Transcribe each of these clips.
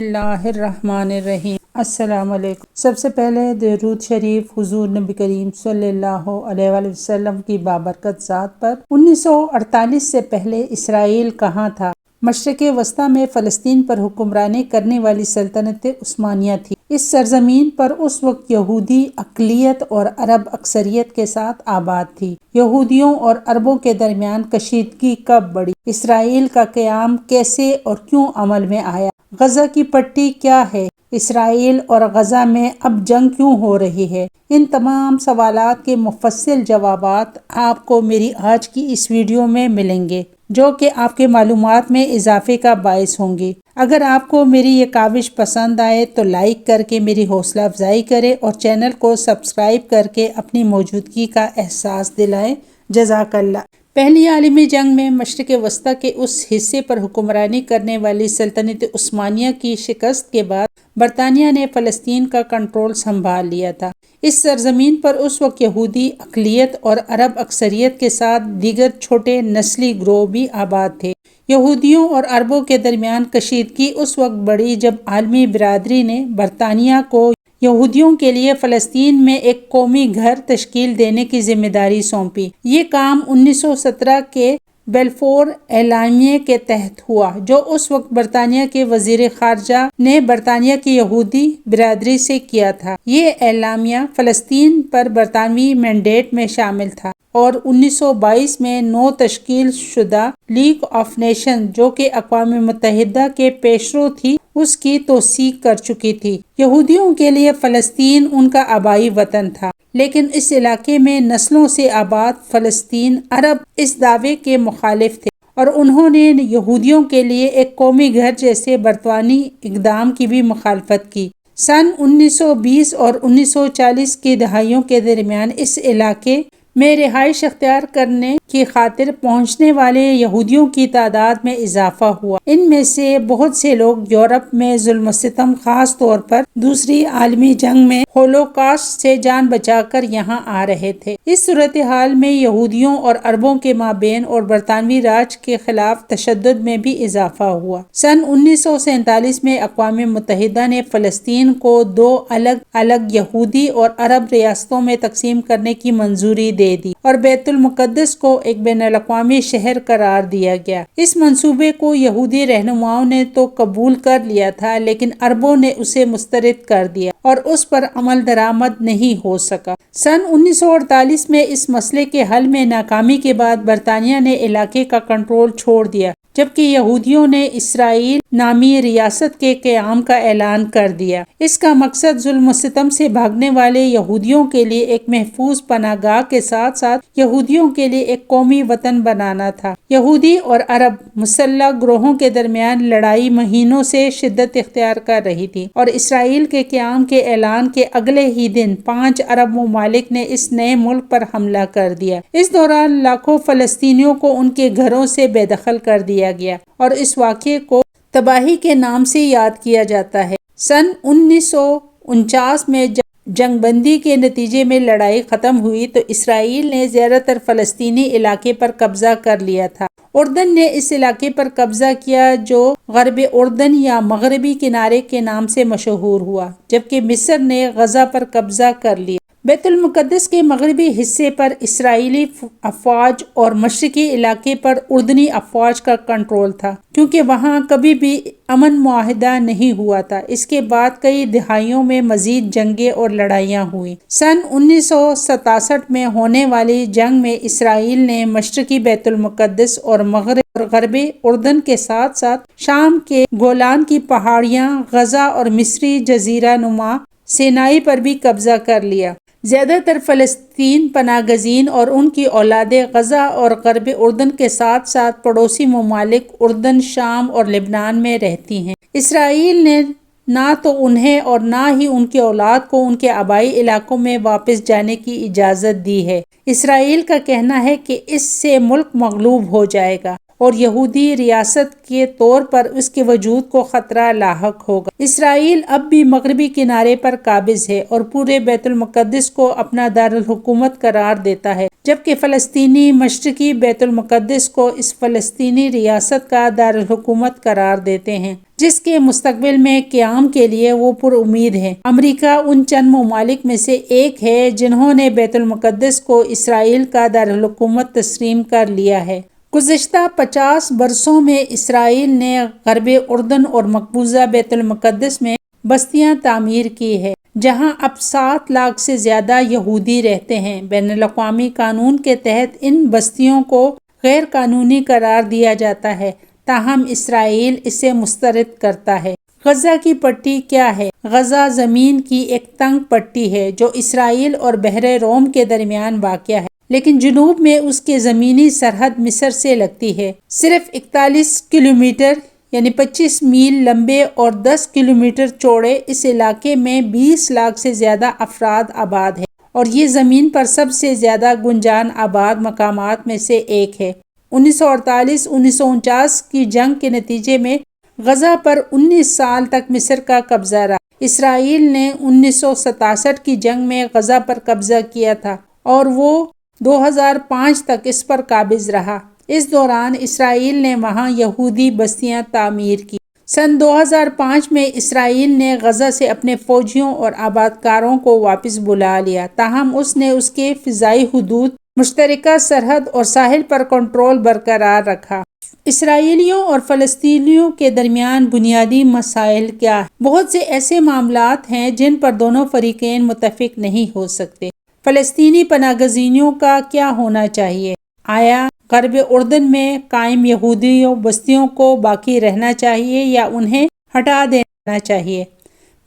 اللہ الرحمن الرحیم۔ السلام علیکم۔ سب سے پہلے درود شریف حضور نبی کریم صلی اللہ علیہ وآلہ وسلم کی بابرکت ذات پر۔ 1948 سے پہلے اسرائیل کہاں تھا؟ مشرق وسطیٰ میں فلسطین پر حکمرانی کرنے والی سلطنت عثمانیہ تھی۔ اس سرزمین پر اس وقت یہودی اقلیت اور عرب اکثریت کے ساتھ آباد تھی۔ یہودیوں اور عربوں کے درمیان کشیدگی کب بڑھی؟ اسرائیل کا قیام کیسے اور کیوں عمل میں آیا؟ غزہ کی پٹی کیا ہے؟ اسرائیل اور غزہ میں اب جنگ کیوں ہو رہی ہے؟ ان تمام سوالات کے مفصل جوابات آپ کو میری آج کی اس ویڈیو میں ملیں گے، جو کہ آپ کے معلومات میں اضافے کا باعث ہوں گی۔ اگر آپ کو میری یہ کاوش پسند آئے تو لائک کر کے میری حوصلہ افزائی کریں اور چینل کو سبسکرائب کر کے اپنی موجودگی کا احساس دلائیں۔ جزاک اللہ۔ پہلی عالمی جنگ میں مشرق وسطیٰ کے اس حصے پر حکمرانی کرنے والی سلطنت عثمانیہ کی شکست کے بعد برطانیہ نے فلسطین کا کنٹرول سنبھال لیا تھا۔ اس سرزمین پر اس وقت یہودی اقلیت اور عرب اکثریت کے ساتھ دیگر چھوٹے نسلی گروہ بھی آباد تھے۔ یہودیوں اور عربوں کے درمیان کشیدگی اس وقت بڑھی جب عالمی برادری نے برطانیہ کو یہودیوں کے لیے فلسطین میں ایک قومی گھر تشکیل دینے کی ذمہ داری سونپی۔ یہ کام 1917 کے بیلفور اعلامیے کے تحت ہوا، جو اس وقت برطانیہ کے وزیر خارجہ نے برطانیہ کی یہودی برادری سے کیا تھا۔ یہ اعلامیہ فلسطین پر برطانوی مینڈیٹ میں شامل تھا اور 1922 میں نو تشکیل شدہ لیگ آف نیشن، جو کہ اقوام متحدہ کے پیشرو تھی، اس کی توثیق کر چکی تھی۔ یہودیوں کے لیے فلسطین ان کا آبائی وطن تھا، لیکن اس علاقے میں نسلوں سے آباد فلسطین عرب اس دعوے کے مخالف تھے اور انہوں نے یہودیوں کے لیے ایک قومی گھر جیسے برطانوی اقدام کی بھی مخالفت کی۔ سن 1920 اور 1940 کی دہائیوں کے درمیان اس علاقے میں رہائش اختیار کرنے کی خاطر پہنچنے والے یہودیوں کی تعداد میں اضافہ ہوا۔ ان میں سے بہت سے لوگ یورپ میں ظلم و ستم، خاص طور پر دوسری عالمی جنگ میں ہولوکاسٹ سے جان بچا کر یہاں آ رہے تھے۔ اس صورتحال میں یہودیوں اور عربوں کے مابین اور برطانوی راج کے خلاف تشدد میں بھی اضافہ ہوا۔ سن 1947 میں اقوام متحدہ نے فلسطین کو دو الگ الگ یہودی اور عرب ریاستوں میں تقسیم کرنے کی منظوری دے دی اور بیت المقدس کو ایک بین الاقوامی شہر قرار دیا گیا۔ اس منصوبے کو یہودی رہنماؤں نے تو قبول کر لیا تھا، لیکن عربوں نے اسے مسترد کر دیا اور اس پر عمل درآمد نہیں ہو سکا۔ سن 1948 میں اس مسئلے کے حل میں ناکامی کے بعد برطانیہ نے علاقے کا کنٹرول چھوڑ دیا، جبکہ یہودیوں نے اسرائیل نامی ریاست کے قیام کا اعلان کر دیا۔ اس کا مقصد ظلم و ستم سے بھاگنے والے یہودیوں کے لیے ایک محفوظ پناہ گاہ کے ساتھ ساتھ یہودیوں کے لیے ایک قومی وطن بنانا تھا۔ یہودی اور عرب مسلح گروہوں کے درمیان لڑائی مہینوں سے شدت اختیار کر رہی تھی اور اسرائیل کے قیام کے اعلان کے اگلے ہی دن 5 عرب ممالک نے اس نئے ملک پر حملہ کر دیا۔ اس دوران لاکھوں فلسطینیوں کو ان کے گھروں سے بے دخل کر دیا گیا اور اس واقعے کو تباہی کے نام سے یاد کیا جاتا ہے۔ سن 1949 میں جنگ بندی کے نتیجے میں لڑائی ختم ہوئی تو اسرائیل نے زیادہ تر فلسطینی علاقے پر قبضہ کر لیا تھا۔ اردن نے اس علاقے پر قبضہ کیا، جو غرب اردن یا مغربی کنارے کے نام سے مشہور ہوا، جبکہ مصر نے غزہ پر قبضہ کر لیا۔ بیت المقدس کے مغربی حصے پر اسرائیلی افواج اور مشرقی علاقے پر اردنی افواج کا کنٹرول تھا، کیونکہ وہاں کبھی بھی امن معاہدہ نہیں ہوا تھا۔ اس کے بعد کئی دہائیوں میں مزید جنگیں اور لڑائیاں ہوئیں۔ سن 1967 میں ہونے والی جنگ میں اسرائیل نے مشرقی بیت المقدس اور غربی اردن کے ساتھ ساتھ شام کے گولان کی پہاڑیاں، غزہ اور مصری جزیرہ نما سینائی پر بھی قبضہ کر لیا۔ زیادہ تر فلسطین پناہ گزین اور ان کی اولادیں غزہ اور غرب اردن کے ساتھ ساتھ پڑوسی ممالک اردن، شام اور لبنان میں رہتی ہیں۔ اسرائیل نے نہ تو انہیں اور نہ ہی ان کی اولاد کو ان کے آبائی علاقوں میں واپس جانے کی اجازت دی ہے۔ اسرائیل کا کہنا ہے کہ اس سے ملک مغلوب ہو جائے گا اور یہودی ریاست کے طور پر اس کے وجود کو خطرہ لاحق ہوگا۔ اسرائیل اب بھی مغربی کنارے پر قابض ہے اور پورے بیت المقدس کو اپنا دارالحکومت قرار دیتا ہے، جبکہ فلسطینی مشرقی بیت المقدس کو اس فلسطینی ریاست کا دارالحکومت قرار دیتے ہیں، جس کے مستقبل میں قیام کے لیے وہ پر امید ہے۔ امریکہ ان چند ممالک میں سے ایک ہے جنہوں نے بیت المقدس کو اسرائیل کا دارالحکومت تسلیم کر لیا ہے۔ گزشتہ 50 برسوں میں اسرائیل نے غرب اردن اور مقبوضہ بیت المقدس میں بستیاں تعمیر کی ہے، جہاں اب 7 لاکھ سے زیادہ یہودی رہتے ہیں۔ بین الاقوامی قانون کے تحت ان بستیوں کو غیر قانونی قرار دیا جاتا ہے، تاہم اسرائیل اسے مسترد کرتا ہے۔ غزہ کی پٹی کیا ہے؟ غزہ زمین کی ایک تنگ پٹی ہے جو اسرائیل اور بحر روم کے درمیان واقع ہے، لیکن جنوب میں اس کی زمینی سرحد مصر سے لگتی ہے۔ صرف 41 کلومیٹر یعنی 25 میل لمبے اور 10 کلومیٹر چوڑے اس علاقے میں 20 لاکھ سے زیادہ افراد آباد ہیں، اور یہ زمین پر سب سے زیادہ گنجان آباد مقامات میں سے ایک ہے۔ 1948-1949 کی جنگ کے نتیجے میں غزہ پر 19 سال تک مصر کا قبضہ رہا۔ اسرائیل نے 1967 کی جنگ میں غزہ پر قبضہ کیا تھا اور وہ 2005 تک اس پر قابض رہا۔ اس دوران اسرائیل نے وہاں یہودی بستیاں تعمیر کی۔ سن 2005 میں اسرائیل نے غزہ سے اپنے فوجیوں اور آبادکاروں کو واپس بلا لیا، تاہم اس نے اس کے فضائی حدود، مشترکہ سرحد اور ساحل پر کنٹرول برقرار رکھا۔ اسرائیلیوں اور فلسطینیوں کے درمیان بنیادی مسائل کیا ہیں؟ بہت سے ایسے معاملات ہیں جن پر دونوں فریقین متفق نہیں ہو سکتے۔ فلسطینی پناہ گزینوں کا کیا ہونا چاہیے؟ آیا غرب اردن میں قائم یہودی بستیوں کو باقی رہنا چاہیے یا انہیں ہٹا دینا چاہیے؟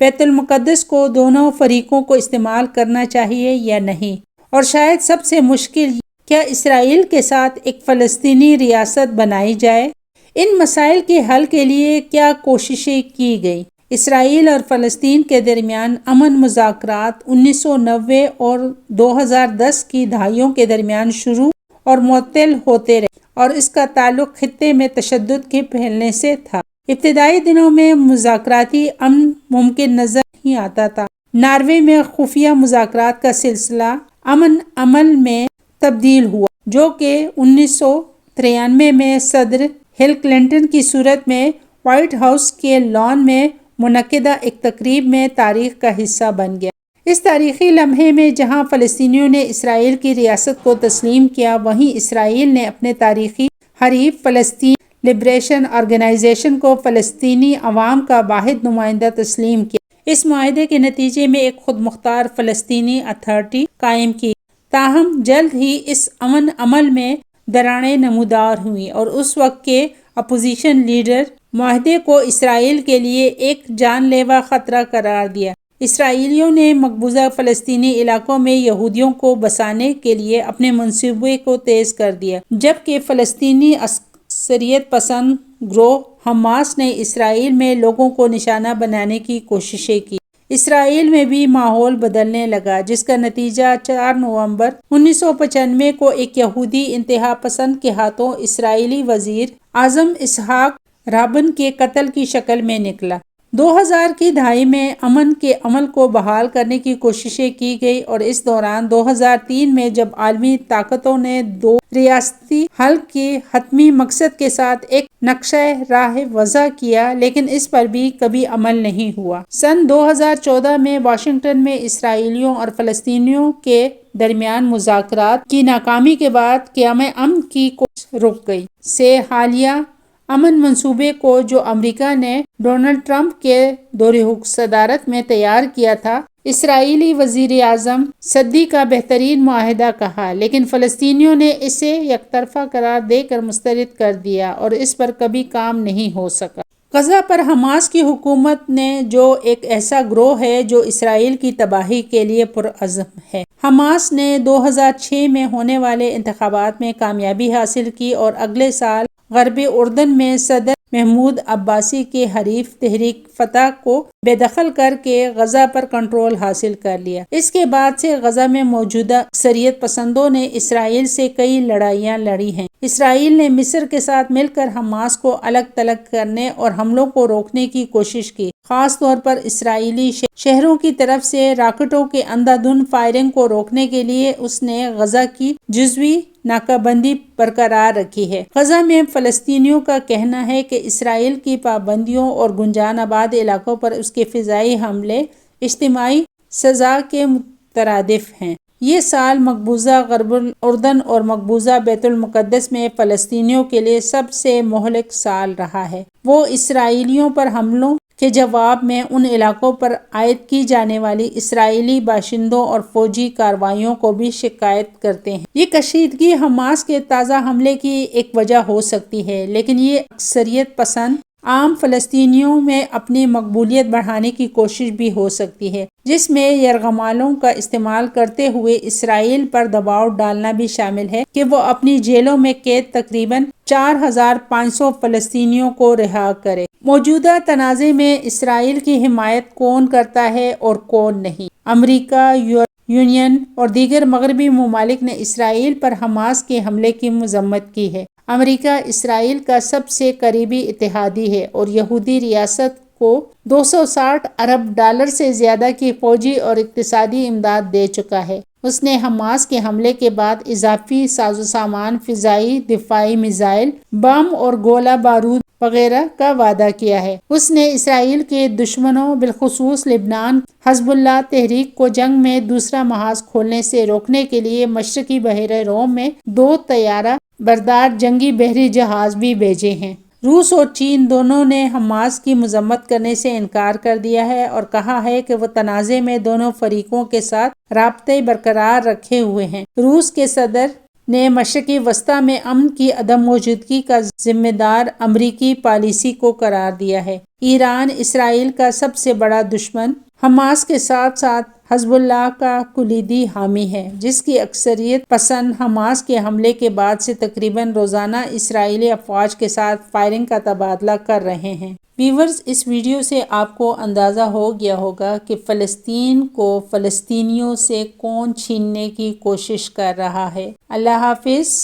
بیت المقدس کو دونوں فریقوں کو استعمال کرنا چاہیے یا نہیں؟ اور شاید سب سے مشکل، کیا اسرائیل کے ساتھ ایک فلسطینی ریاست بنائی جائے؟ ان مسائل کے حل کے لیے کیا کوششیں کی گئی؟ اسرائیل اور فلسطین کے درمیان امن مذاکرات 1990 اور 2010 کی دہائیوں کے درمیان شروع اور معطل ہوتے رہے، اور اس کا تعلق خطے میں تشدد کے پھیلنے سے تھا۔ ابتدائی دنوں میں مذاکراتی امن ممکن نظر نہیں آتا تھا۔ ناروے میں خفیہ مذاکرات کا سلسلہ امن عمل میں تبدیل ہوا، جو کہ 1993 میں صدر ہل کلنٹن کی صورت میں وائٹ ہاؤس کے لان میں منعقدہ ایک تقریب میں تاریخ کا حصہ بن گیا۔ اس تاریخی لمحے میں جہاں فلسطینیوں نے اسرائیل کی ریاست کو تسلیم کیا، وہیں اسرائیل نے اپنے تاریخی حریف فلسطین لبریشن آرگنائزیشن کو فلسطینی عوام کا واحد نمائندہ تسلیم کیا۔ اس معاہدے کے نتیجے میں ایک خود مختار فلسطینی اتھارٹی قائم کی، تاہم جلد ہی اس امن عمل میں دراڑیں نمودار ہوئیں اور اس وقت کے اپوزیشن لیڈر معاہدے کو اسرائیل کے لیے ایک جان لیوا خطرہ قرار دیا۔ اسرائیلیوں نے مقبوضہ فلسطینی علاقوں میں یہودیوں کو بسانے کے لیے اپنے منصوبے کو تیز کر دیا، جبکہ فلسطینی عسکریت پسند گروہ حماس نے اسرائیل میں لوگوں کو نشانہ بنانے کی کوششیں کی۔ اسرائیل میں بھی ماحول بدلنے لگا، جس کا نتیجہ 4 نومبر 1995 کو ایک یہودی انتہا پسند کے ہاتھوں اسرائیلی وزیر اعظم اسحاق رابن کے قتل کی شکل میں نکلا۔ 2000 کی دہائی میں امن کے عمل کو بحال کرنے کی کوششیں کی گئی، اور اس دوران 2003 میں جب عالمی طاقتوں نے 2 ریاستی حل کے حتمی مقصد کے ساتھ ایک نقشہ راہ وضع کیا، لیکن اس پر بھی کبھی عمل نہیں ہوا۔ سن 2014 میں واشنگٹن میں اسرائیلیوں اور فلسطینیوں کے درمیان مذاکرات کی ناکامی کے بعد قیام امن کی کوشش رک گئی۔ سے حالیہ امن منصوبے کو، جو امریکہ نے ڈونلڈ ٹرمپ کے دور صدارت میں تیار کیا تھا، اسرائیلی وزیر اعظم صدی کا بہترین معاہدہ کہا، لیکن فلسطینیوں نے اسے یک طرفہ قرار دے کر مسترد کر دیا اور اس پر کبھی کام نہیں ہو سکا۔ غزہ پر حماس کی حکومت نے، جو ایک ایسا گروہ ہے جو اسرائیل کی تباہی کے لیے پرعزم ہے۔ حماس نے 2006 میں ہونے والے انتخابات میں کامیابی حاصل کی اور اگلے سال غربی اردن میں صدر محمود عباسی کے حریف تحریک فتح کو بے دخل کر کے غزہ پر کنٹرول حاصل کر لیا۔ اس کے بعد سے غزہ میں موجودہ اکثریت پسندوں نے اسرائیل سے کئی لڑائیاں لڑی ہیں۔ اسرائیل نے مصر کے ساتھ مل کر حماس کو الگ تلگ کرنے اور حملوں کو روکنے کی کوشش کی، خاص طور پر اسرائیلی شہروں کی طرف سے راکٹوں کے اندھا دھند فائرنگ کو روکنے کے لیے اس نے غزہ کی جزوی ناکہ بندی برقرار رکھی ہے۔ غزہ میں فلسطینیوں کا کہنا ہے کہ اسرائیل کی پابندیوں اور گنجان آباد علاقوں پر اس کے فضائی حملے اجتماعی سزا کے مترادف ہیں۔ یہ سال مقبوضہ غرب اردن اور مقبوضہ بیت المقدس میں فلسطینیوں کے لیے سب سے مہلک سال رہا ہے۔ وہ اسرائیلیوں پر حملوں کے جواب میں ان علاقوں پر عائد کی جانے والی اسرائیلی باشندوں اور فوجی کارروائیوں کو بھی شکایت کرتے ہیں۔ یہ کشیدگی حماس کے تازہ حملے کی ایک وجہ ہو سکتی ہے، لیکن یہ اکثریت پسند عام فلسطینیوں میں اپنی مقبولیت بڑھانے کی کوشش بھی ہو سکتی ہے، جس میں یرغمالوں کا استعمال کرتے ہوئے اسرائیل پر دباؤ ڈالنا بھی شامل ہے کہ وہ اپنی جیلوں میں قید تقریباً 4500 فلسطینیوں کو رہا کرے۔ موجودہ تنازع میں اسرائیل کی حمایت کون کرتا ہے اور کون نہیں؟ امریکہ، یونین اور دیگر مغربی ممالک نے اسرائیل پر حماس کے حملے کی مذمت کی ہے۔ امریکہ اسرائیل کا سب سے قریبی اتحادی ہے اور یہودی ریاست کو $260 ارب سے زیادہ کی فوجی اور اقتصادی امداد دے چکا ہے۔ اس نے حماس کے حملے کے بعد اضافی سازوسامان، فضائی دفاعی میزائل، بم اور گولہ بارود وغیرہ کا وعدہ کیا ہے۔ اس نے اسرائیل کے دشمنوں بالخصوص لبنان حزب اللہ تحریک کو جنگ میں دوسرا محاذ کھولنے سے روکنے کے لیے مشرقی بحیرہ روم میں 2 طیارہ بردار جنگی بحری جہاز بھی بھیجے ہیں۔ روس اور چین دونوں نے حماس کی مذمت کرنے سے انکار کر دیا ہے اور کہا ہے کہ وہ تنازع میں دونوں فریقوں کے ساتھ رابطے برقرار رکھے ہوئے ہیں۔ روس کے صدر نے مشرقی وسطی میں امن کی عدم موجودگی کا ذمہ دار امریکی پالیسی کو قرار دیا ہے۔ ایران اسرائیل کا سب سے بڑا دشمن، حماس کے ساتھ ساتھ حزب اللہ کا کلیدی حامی ہے، جس کی اکثریت پسند حماس کے حملے کے بعد سے تقریباً روزانہ اسرائیلی افواج کے ساتھ فائرنگ کا تبادلہ کر رہے ہیں۔ ویورز، اس ویڈیو سے آپ کو اندازہ ہو گیا ہوگا کہ فلسطین کو فلسطینیوں سے کون چھیننے کی کوشش کر رہا ہے۔ اللہ حافظ۔